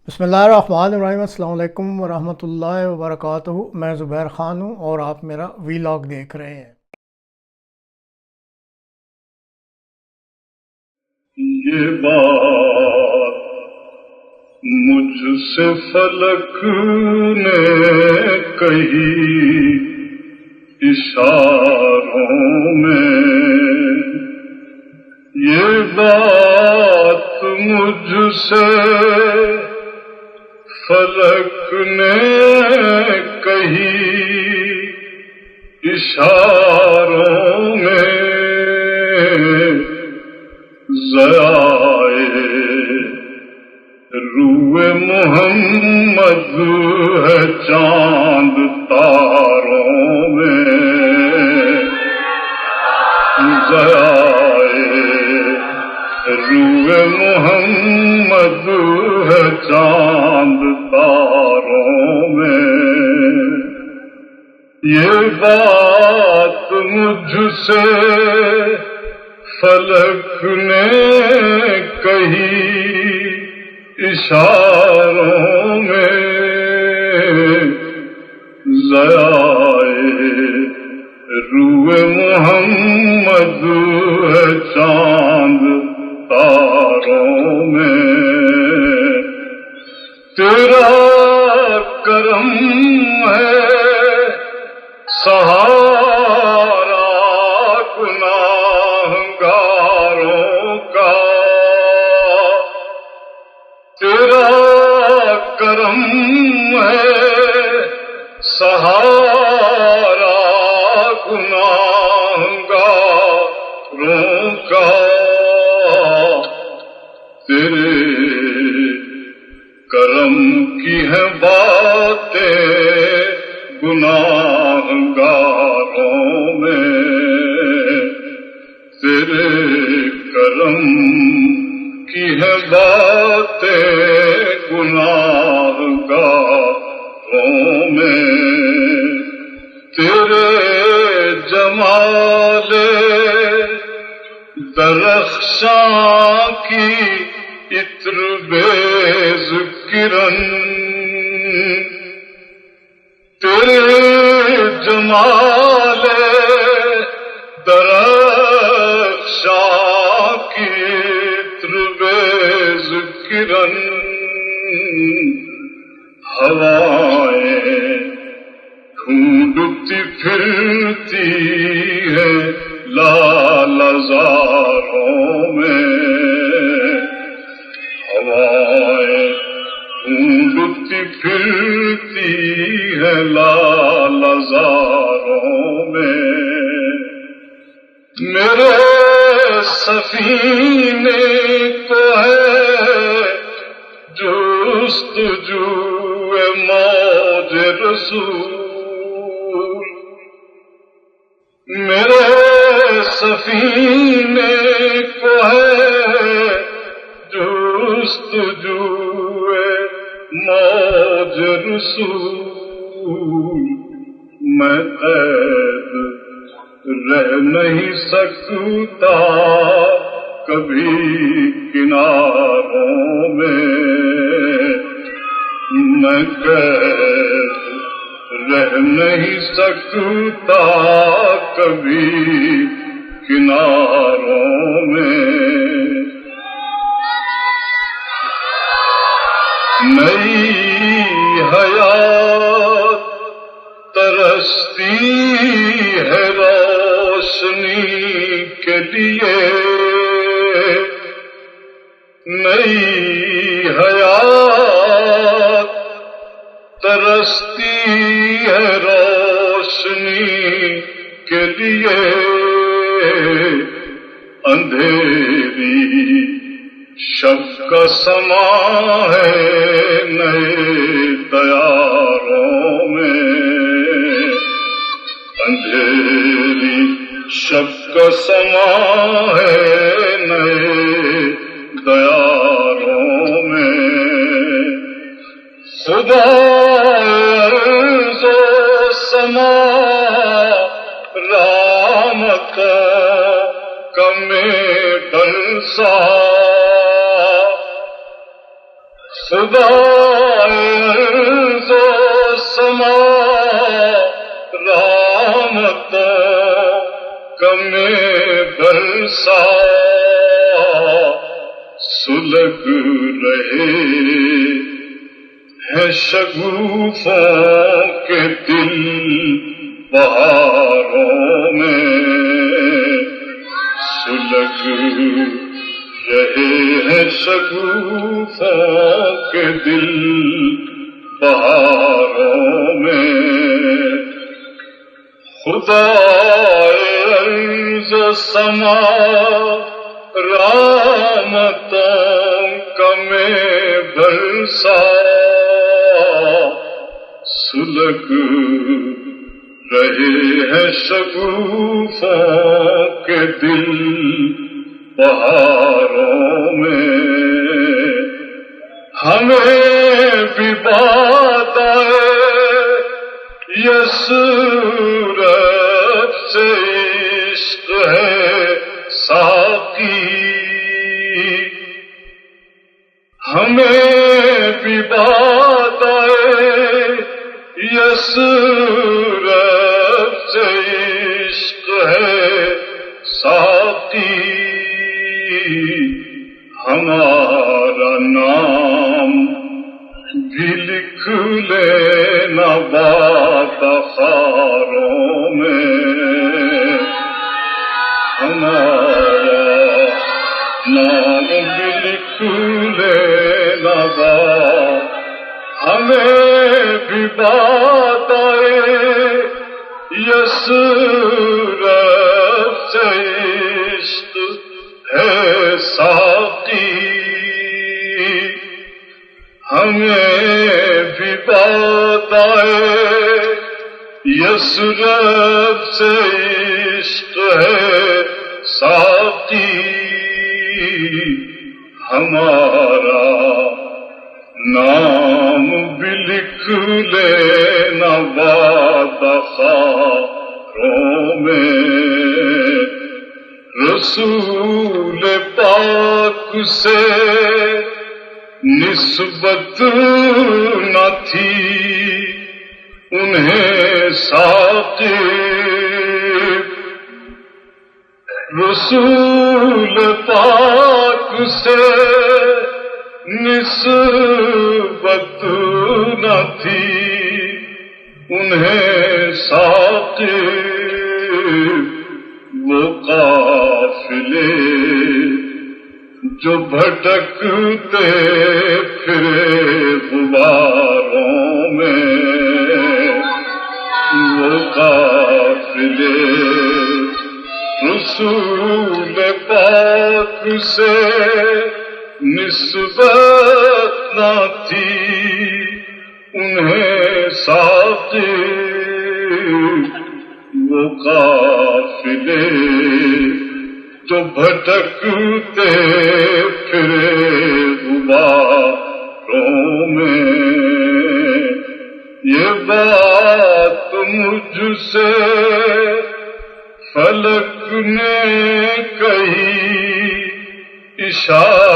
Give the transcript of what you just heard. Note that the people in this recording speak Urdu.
بسم اللہ الرحمن الرحیم۔ السلام علیکم ورحمۃ اللہ وبرکاتہ۔ میں زبیر خان ہوں اور آپ میرا ویلاگ دیکھ رہے ہیں۔ یہ بات مجھ سے فلک نے کہی اشاروں میں، یہ بات مجھ سے فلک نے کہی اشاروں میں، ضیائے روئے محمد ہے چاند تاروں میں، ضیائے روئے محمد ہے چاند تاروں میں، یہ بات مجھ سے فلک نے کہی اشاروں میں، ضیائے روئے محمد ہے چاند تاروں میں، تیرا کرم ہے سہارا گناہ گاروں کا، تیرا کرم ہے سہارا گناہ گاروں کا، تیرے کرم کی ہے باتیں گناہ گاروں میں، تیرے کرم کی ہے باتیں گناہ گاروں میں، تیرے جمال درخشاں کی عطر بیز کرن، تیرے جمال درخشاں کی عطر بیز کرن، ہوائیں ڈھونڈتی پھرتی ہے لال زاروں میں، ہوائیں ڈھونڈتی پھرتی ہے لال زاروں میں، میرے سفینے کو ہے جستجو موج رسول، میرے سفینے کو ہے جستجو موج رسول، میں قید رہ نہیں سکتا کبھی کناروں میں، میں قید رہ نہیں سکتا کبھی کناروں میں، نئی حیات ترستی ہے روشنی کے لیے، نئی حیات ترستی ہے روشنی کے لیے، اندھیری شب کا سما ہے نئے دیاروں میں، اندھیری شب کا سما ہے نئے دیاروں میں، خدا عرض و سما رحمتوں کا میں بنسا، خدائے سما رحمتوں کا میں برسا سلگ رہے ہیں شگوفوں کے دل بہاروں میں سلگ رہے ہیں شگوفوں کے دل بہاروں میں خدائے ارض و سما رحمتوں کا میں برسا سلگ رہے ہیں شگوفوں کے دل بہاروں میں ہمیں بھی بات آئے یسرف سے عشق ہے ساقی ہمیں بھی بات آئے یسرف سے عشق ہے ساقی ہمارا نام بھی لکھ لینا بات خاروں میں ہمارا نام بھی لکھ لینا بات ہمیں بھی بات آئے یسرف سے عشق ہے ساقی ہمیں بھی بات آئے یسرف سے عشق ہے ساقی ہمارا نام بھی لکھ لینا بات خاروں میں رسول پاک سے نسبت نہ تھی انہیں ثاقب رسول پاک سے نسبت نہ تھی انہیں ثاقب وہ قافلے جو بھٹکتے پھرے غباروں میں وہ قافلے رسول پاک سے نسبت نہ تھی انہیں ثاقب وہ قافلے جو بھٹکتے پھرے غباروں میں یہ بات مجھ سے فلک نے کہی اشارہ